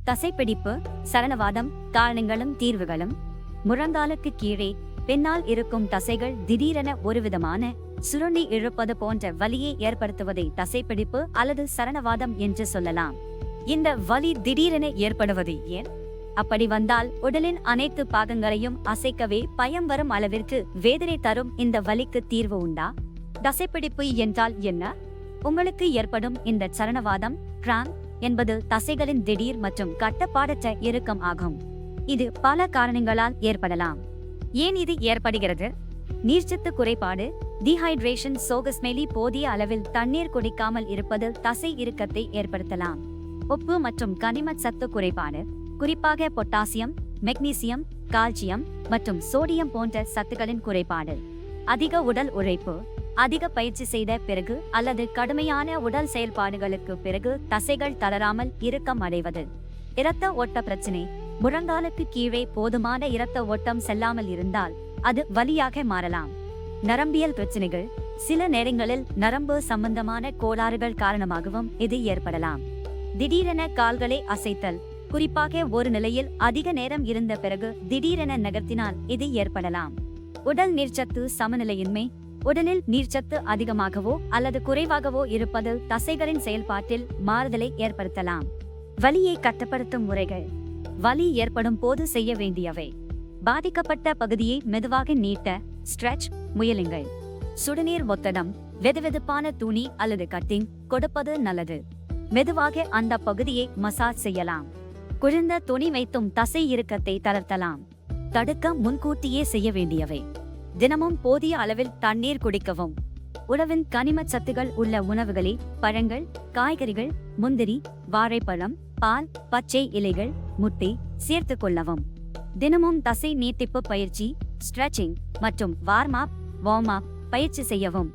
தசைப்பிடிப்பு, சரணவாதம் காரணங்களும் தீர்வுகளும். முழங்காலுக்கு கீழே பின்னால் இருக்கும் தசைகள் திடீரென ஒருவிதமான சுருண்டி இழுப்பது போன்ற வலியை ஏற்படுத்துவதை தசைப்பிடிப்பு அல்லது சரணவாதம் என்று சொல்லலாம். இந்த வலி திடீரென ஏற்படுவது ஏன்? அப்படி வந்தால் உடலின் அனைத்து பாகங்களையும் அசைக்கவே பயம் வரும் அளவிற்கு வேதனை தரும் இந்த வலிக்கு தீர்வு உண்டா? தசைப்பிடிப்பு என்றால் என்ன? உங்களுக்கு ஏற்படும் இந்த சரணவாதம் கிராம்ப் என்பது தசைகளின் திடீர் மற்றும் கட்டுப்பாடற்ற இறுக்கம் ஆகும். இது பல காரணங்களால் ஏற்படலாம். ஏன் இது ஏற்படுகிறது? நீர்ச்சத்து குறைபாடு, டீஹைட்ரேஷன், சோகஸ்மெலி, போதிய அளவில் தண்ணீர் குடிக்காமல் இருப்பது தசை இறுக்கத்தை ஏற்படுத்தலாம். உப்பு மற்றும் கனிம சத்து குறைபாடு, குறிப்பாக பொட்டாசியம், மெக்னீசியம், கால்சியம் மற்றும் சோடியம் போன்ற சத்துக்களின் குறைபாடு. அதிக உடல் உழைப்பு, அதிக பயிற்சி செய்த பிறகு அல்லது கடுமையான உடல் செயல்பாடுகளுக்கு பிறகு தசைகள் தளராமல் இறுக்கம் அடைவது. இரத்த ஓட்ட பிரச்சினை, முழங்காலுக்கு கீழே போதுமான இரத்த ஓட்டம் செல்லாமல் இருந்தால் அது வலியாக மாறலாம். நரம்பியல் பிரச்சினைகள், சில நேரங்களில் நரம்பு சம்பந்தமான கோளாறுகள் காரணமாகவும் இது ஏற்படலாம். திடீரென கால்களை அசைத்தல், குறிப்பாக ஒரு நிலையில் அதிக நேரம் இருந்த பிறகு திடீரென நகர்த்தினால் இது ஏற்படலாம். உடல் நீர்ச்சத்து சமநிலையின்மை, உடலில் நீர்ச்சத்து அதிகமாகவோ அல்லது குறைவாகவோ இருப்பது தசைகளின் செயல்பாட்டில் மாறுதலை ஏற்படுத்தலாம். வலியை கட்டுப்படுத்தும் முறைகள். வலி ஏற்படும் போது செய்ய வேண்டியவை: பாதிக்கப்பட்ட பகுதியை மெதுவாக நீட்ட ஸ்ட்ரெச் முயலுங்கள். சுடுநீர் ஒத்தடம், வெதுவெதுப்பான துணி அல்லது கட்டிங் கொடுப்பது நல்லது. மெதுவாக அந்த பகுதியை மசாஜ் செய்யலாம். குளிர்ந்த துணி வைத்தும் தசை இறுக்கத்தை தளர்த்தலாம். தடுக்க முன்கூட்டியே செய்ய வேண்டியவை: தினமும் போதிய அளவில் தண்ணீர் குடிக்கவும். உணவின் கனிம சத்துகள் உள்ள உணவுகளை பழங்கள், காய்கறிகள், முந்திரி, வாழைப்பழம், பால், பச்சை இலைகள், முட்டை சேர்த்துக் கொள்ளவும். தினமும் தசை நீட்டிப்பு பயிற்சி, ஸ்ட்ரெச்சிங் மற்றும் வார்ம் அப் பயிற்சி செய்யவும்.